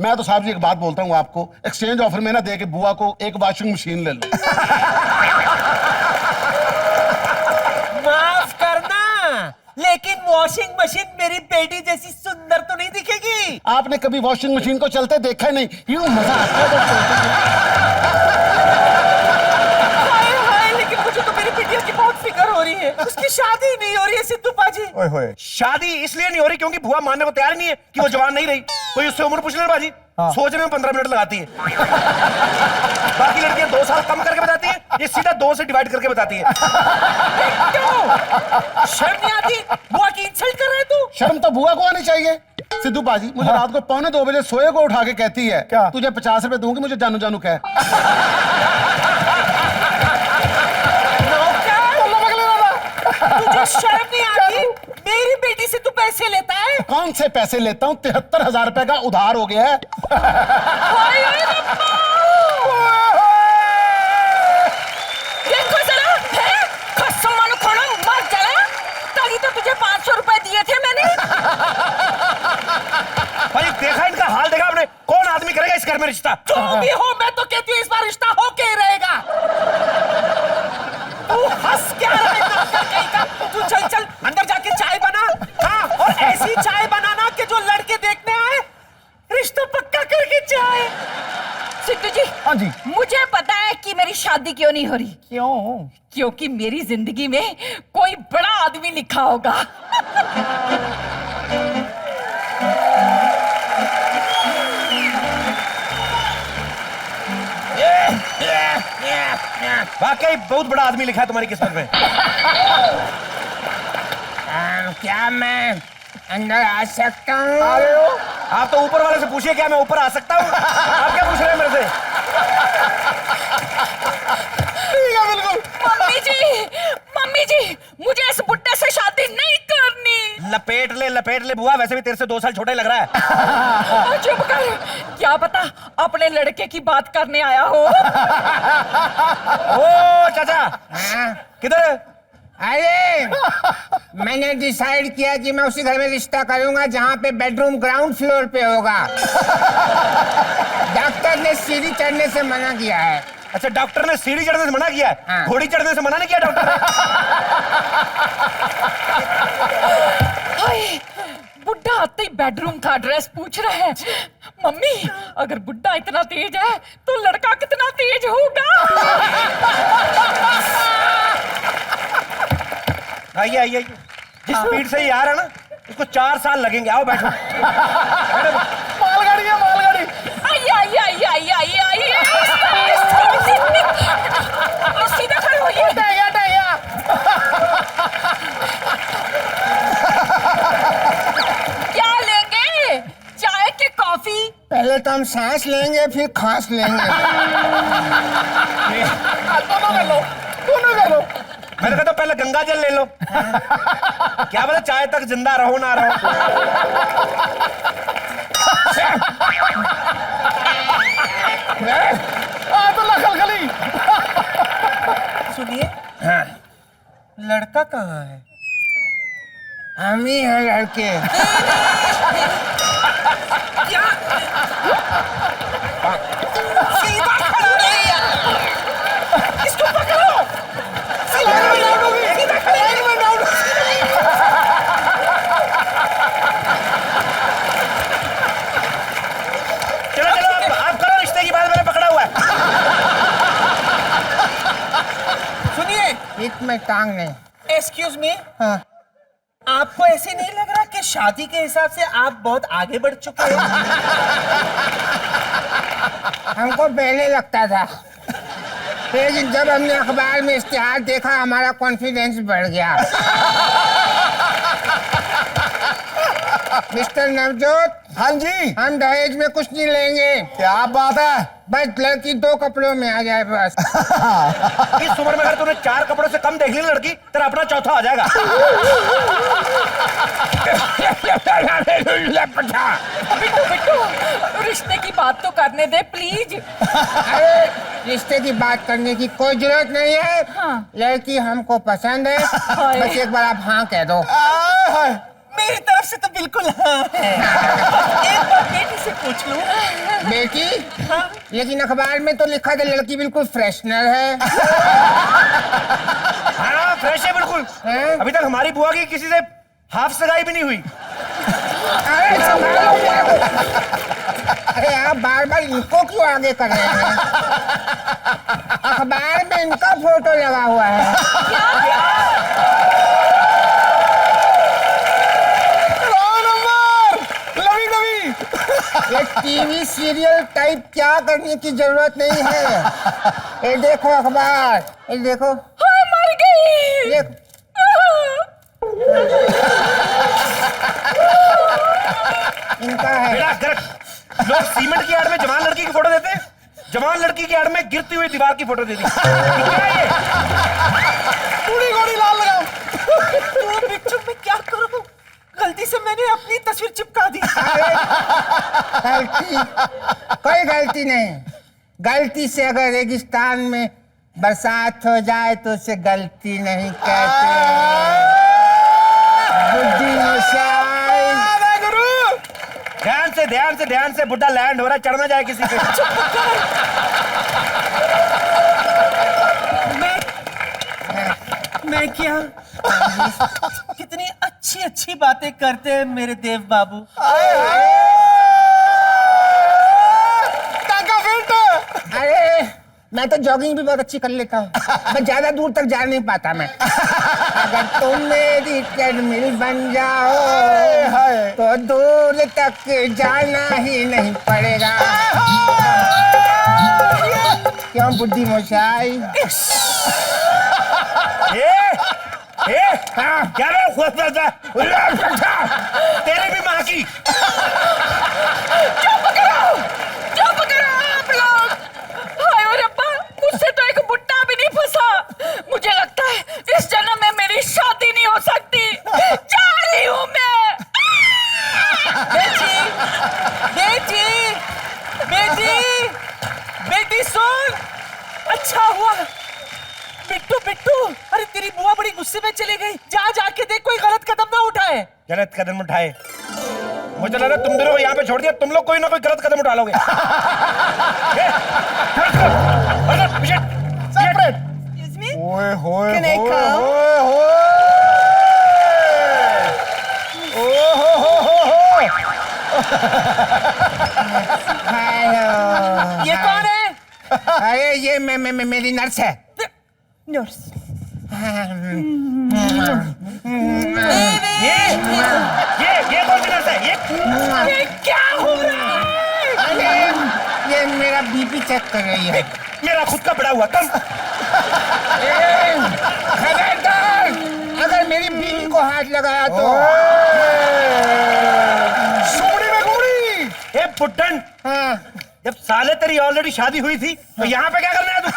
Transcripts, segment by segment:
मैं तो साहब जी एक बात बोलता हूँ आपको, एक्सचेंज ऑफर में ना दे के बुआ को एक वॉशिंग मशीन ले लो। माफ करना, लेकिन वॉशिंग मशीन मेरी बेटी जैसी सुंदर तो नहीं दिखेगी। आपने कभी वॉशिंग मशीन को चलते देखा ही नहीं, यूं मजा आता है जब चलते हाय हाय, लेकिन मुझे तो मेरी बिटिया की बहुत फिक्र हो रही है। उसकी शादी नहीं हो रही है सिद्धू पाजी। ओए होए, शादी इसलिए नहीं हो रही क्योंकि बुआ मानने को तैयार नहीं है कि वो जवान नहीं रही। कोई उससे उम्र पूछ ले बाजी, सोचने में 15 मिनट लगाती है। बाकी लड़कियां 2 साल कम करके बताती है, ये सीधा 2 से डिवाइड करके बताती है। शर्म नहीं आती? बुआ की इंसल्ट कर रहा है तू। शर्म तो बुआ को आनी चाहिए। सिद्धू पाजी मुझे रात को 1:45 बजे सोए को उठा के कहती है, क्या? तुझे 50 रुपए दूंगी, मुझे जानू जानू कह। तुझे शर्म नहीं आती? मेरी बेटी से तू पैसे लेता है? कौन से पैसे लेता हूँ? 73,000 रुपए का उधार हो गया है। देखो जरा, है कसम मानो खाना मत जला। तभी तो तुझे 500 रुपए दिए थे मैंने। भाई देखा इनका हाल, देखा आपने? कौन आदमी करेगा इस घर में रिश्ता? जो भी हो, मैं तो कहती हूँ इस बार रिश्ता होके ही रहेगा। तू हंस क्या रहा है नौकर कहीं का? तू चल चल अंदर जाके चाय बना। हाँ, और ऐसी चाय बनाना कि जो लड़के देखने आए रिश्ता पक्का करके जाए। सिद्धू जी, हाँ जी। मुझे पता है कि मेरी शादी क्यों नहीं हो रही। क्यों? क्योंकि मेरी जिंदगी में कोई बड़ा आदमी लिखा होगा। वाकई बहुत बड़ा आदमी लिखा है तुम्हारी किस्मत में। क्या मैं अंदर आ सकता हूँ? आ रहे हो? आप तो ऊपर वाले से पूछिए, क्या मैं ऊपर आ सकता हूँ? आप क्या पूछ रहे हैं मेरे से? बिल्कुल। मम्मी जी, मुझे इस बुड्ढे से शादी नहीं करनी। लपेट ले बुआ, वैसे भी तेरे से 2 साल छोटा ही लग रहा है। चुप कर, क्या पता अपने लड़के की बात करने आया हो। ओ चाचा, किधर है? अरे मैंने डिसाइड किया कि मैं उसी घर में रिश्ता करूंगा जहां पे बेडरूम ग्राउंड फ्लोर पे होगा। डॉक्टर ने सीढ़ी चढ़ने से मना किया है। अच्छा, डॉक्टर ने सीढ़ी चढ़ने से मना किया है? हाँ। घोड़ी चढ़ने से मना नहीं किया डॉक्टर ने? हाय, बुड्ढा आते ही बेडरूम का एड्रेस पूछ रहा है। मम्मी, अगर बुड्ढा इतना तेज है तो लड़का कितना तेज होगा। आइए आइए, जिस स्पीड से ये आ रहा है ना, इसको 4 साल लगेंगे। आओ बैठो। मालगाड़ी है, मालगाड़ी। आइए। सीधा खड़े होइए। क्या लेंगे, चाय के कॉफी? पहले तो हम सांस लेंगे फिर खांस लेंगे। दोनों कर लो। मैंने कहा तो पहले गंगा जल ले लो। क्या पता चाय तक जिंदा रहो ना रहो। तो लखल खली। सुनिए, हाँ, लड़का कहाँ है? हम ही हैं लड़के। क्या? सीधा खड़ा रहिए। इसको पकड़ो। सीधा खड़े। चलो आप करो रिश्ते की बात, मैंने पकड़ा हुआ है। सुनिए, इत में टांग नहीं। Excuse me. हाँ। आपको ऐसे नहीं लग रहा कि शादी के हिसाब से आप बहुत आगे बढ़ चुके हैं? हमको पहले लगता था, लेकिन जब हमने अखबार में इश्तिहार देखा हमारा कॉन्फिडेंस बढ़ गया। मिस्टर नवजोत। हाँ जी। हम दहेज में कुछ नहीं लेंगे। क्या बात है? बस लड़की 2 कपड़ों में आ जाए बस। इस उम्र में अगर तूने 4 कपड़ों से कम देख ली लड़की, तेरा अपना चौथा आ जाएगा। बिट्टू, रिश्ते की बात तो करने दे प्लीज। अरे रिश्ते की बात करने की कोई जरूरत नहीं है। हाँ। लड़की हमको पसंद है, बस एक बार आप हाँ कह दो। मेरी तरफ से तो बिल्कुल हाँ है। एक बार बेटी से पूछ लूं। बेटी, हाँ? लेकिन अखबार में तो लिखा था लड़की बिल्कुल फ्रेशनर है। हाँ फ्रेश है बिल्कुल। हैं? अभी तक हमारी बुआ की किसी से हाफ सगाई भी नहीं हुई। अरे संभालो यार। अरे आप बार बार इनको क्यों आगे कर रहे हैं? अखबार में इनका फोटो लगा हुआ है। ये टीवी सीरियल टाइप क्या करने की जरूरत नहीं है। ये देखो अखबार, ये देखो। हाँ, मर गई। देख, इनका है। बेटा गर्क, लोग सीमेंट की आड़ में जवान लड़की की फोटो देते हैं, जवान लड़की की आड़ में गिरती हुई दीवार की फोटो देती। क्या ये? पूरी गोली लाल लगाओ। तो बिच्छू मैं क्या करूं? गलती से मैंने अपनी तस्वीर चिपका दी। गलती, कोई गलती नहीं। गलती से अगर रेगिस्तान में बरसात हो जाए तो उसे गलती नहीं कहते। बुद्धि नशाई। ध्यान से बुड्ढा लैंड हो रहा है, चढ़ना जाए किसी पे। मैं क्या? कितनी अच्छी अच्छी बातें करते हैं मेरे देव बाबू। अरे मैं तो जॉगिंग भी बहुत अच्छी कर लेता हूँ। मैं ज्यादा दूर तक जा नहीं पाता मैं। अगर तुम मेरी ट्रेडमिल बन जाओ तो दूर तक जाना ही नहीं पड़ेगा। क्यों बुद्धि मोशाई? क्या तेरे भी माँ की। चुप करो आप लोग। हाय और अब्बा, मुझसे तो एक बुट्टा भी नहीं फंसा। मुझे लगता है इस जन्म में मेरी शादी नहीं हो सकती। जा रही हूँ मैं। बेटी, बेटी, बेटी, बेटी सुन। अच्छा हुआ बिट्टू, बिट्टू, अरे तेरी बुआ बड़ी गुस्से में चली गई। जा जाके देख कोई गलत कदम ना उठाए। गलत कदम उठाए? मुझे लगा तुम दोनों को यहाँ पे छोड़ दिया, तुम लोग कोई ना कोई गलत कदम उठा लोगे। Excuse me? ओए होए Can I होए come? होए होए। हेलो। ये कौन है? अरे ये मेरी नर्स है। नर्स। ये कौन सी नर्स है? ये क्या हो रहा है? अरे ये मेरा बीपी चेक कर रही है। मेरा खुद का बड़ा हुआ कम। खबरदार, अगर मेरी बीवी को हाथ लगाया तो। सुमड़ी में गुमड़ी। ए पुट्टन, हाँ। जब साले तेरी ऑलरेडी शादी हुई थी तो यहाँ पे क्या करना है तू?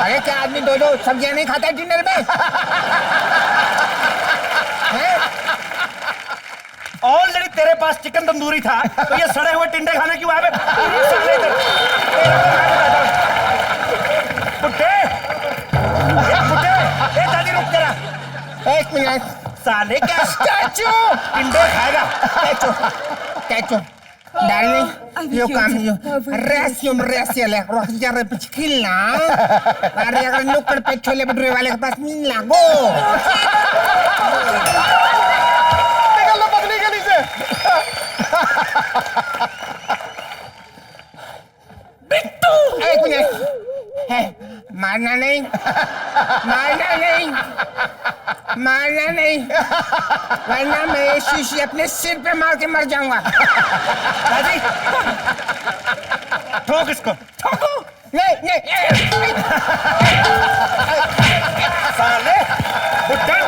अरे क्या आदमी दो दो सब्जियां नहीं खाता डिनर में? ऑलरेडी तेरे पास चिकन तंदूरी था तो ये सड़े हुए टिंडे खाने क्यों आए? पुट्टे, ए दादी रुक जरा। एक मिनट। साले क्या स्टैचू टिंडे खाएगा? Statue darling, io cambio. Reazione reazione, rohjare pechkilna. Pare agar nukkar pe chole bhature wale ke paas min lago. निकल लो पत्नी के नीचे। बिट्टू, एक मिनट। है, मारना नहीं, मारना नहीं, मारना नहीं, वरना मैं ये शीशी अपने सिर पे मार के मर जाऊंगा। दादी ठोक इसको। ठोको। नहीं नहीं। साले बुड्ढन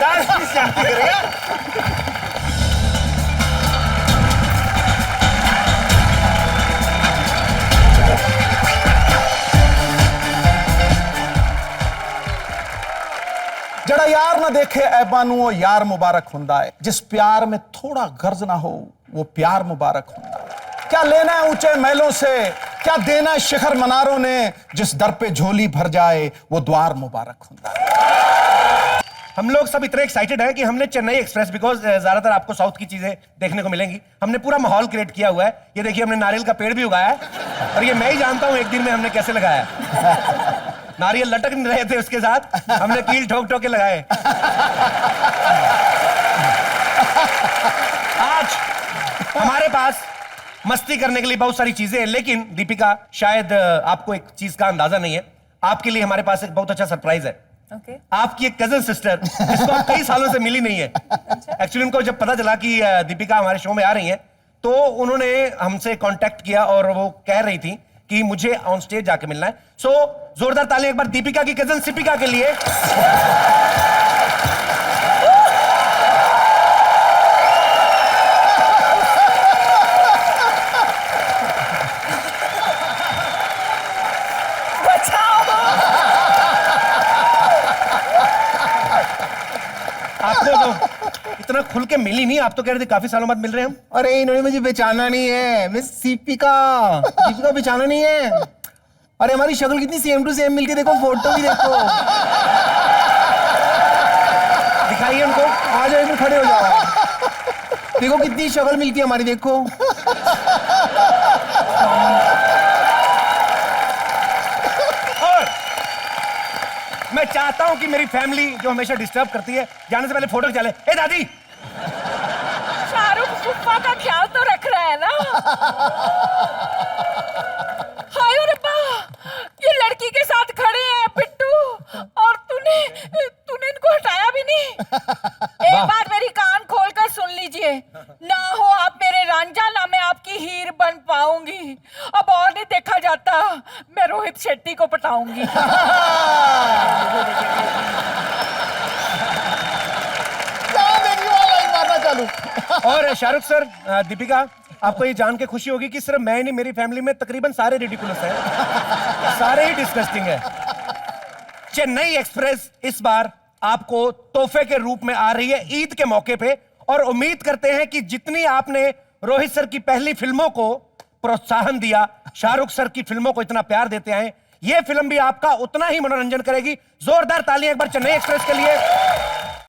दादी की शादी करेगा। जड़ा यार ना देखे ऐबा नू वो यार मुबारक हुंदा है। जिस प्यार में थोड़ा गर्ज ना हो वो प्यार मुबारक हुंदा है। क्या लेना है ऊंचे महलों से, क्या देना है शिखर मनारों ने। जिस दर पे झोली भर जाए वो द्वार मुबारक हुंदा है। हम लोग सब इतने एक्साइटेड हैं कि हमने चेन्नई एक्सप्रेस, बिकॉज ज्यादातर आपको साउथ की चीजें देखने को मिलेंगी, हमने पूरा माहौल क्रिएट किया हुआ है। ये देखिए हमने नारियल का पेड़ भी उगाया है और ये मैं ही जानता हूं एक दिन में हमने कैसे लगाया। नारियल लटक नहीं रहे थे, उसके साथ हमने कील ठोक ठोक के लगाए। आज हमारे पास मस्ती करने के लिए बहुत सारी चीजें हैं, लेकिन दीपिका शायद आपको एक चीज का अंदाजा नहीं है। आपके लिए हमारे पास एक बहुत अच्छा सरप्राइज है। आपकी एक कजन सिस्टर जिसको आप कई सालों से मिली नहीं है। एक्चुअली उनको जब पता चला कि दीपिका हमारे शो में आ रही हैं, तो उन्होंने हमसे कांटेक्ट किया और वो कह रही थी कि मुझे ऑन स्टेज जाके मिलना है। सो जोरदार तालियां एक बार दीपिका की कजन सिपिका के लिए। आपको तो इतना खुल के मिली नहीं, आप तो कह रहे थे काफी सालों बाद मिल रहे हैं हम। अरे इन्होंने मुझे पहचाना नहीं है, मैं दीपिका पहचाना नहीं है। अरे हमारी शक्ल कितनी सेम टू सेम मिलके देखो, फोटो भी देखो। दिखाइए उनको। आ जाओ, इधर खड़े हो जाओ। देखो कितनी शक्ल मिलती है हमारी, देखो। और मैं चाहता हूं कि मेरी फैमिली जो हमेशा डिस्टर्ब करती है, जाने से पहले फोटो खिंचा ले। ए दादी, शाहरुख फुफ्फा का ख्याल तो रख रहा है ना। हाय रब्बा, ये लड़की के साथ खड़े हैं पिट्टू, और तूने इनको हटाया भी नहीं। एक बात मेरी कान खोलकर सुन लीजिए, ना हो आप मेरे रांझा, ना मैं आपकी हीर बन पाऊंगी। अब और नहीं देखा जाता, मैं रोहित शेट्टी को पटाऊंगी। और शाहरुख सर, दीपिका, आपको ये जान के खुशी होगी कि सिर्फ मैं ही नहीं, मेरी फैमिली में तकरीबन सारे रिडिकुलस हैं, सारे ही डिस्गस्टिंग हैं। चेन्नई एक्सप्रेस इस बार आपको तोहफे के रूप में आ रही है ईद के मौके पे, और उम्मीद करते हैं कि जितनी आपने रोहित सर की पहली फिल्मों को प्रोत्साहन दिया, शाहरुख सर की फिल्मों को इतना प्यार देते हैं, ये फिल्म भी आपका उतना ही मनोरंजन करेगी। जोरदार तालियां एक बार चेन्नई एक्सप्रेस के लिए।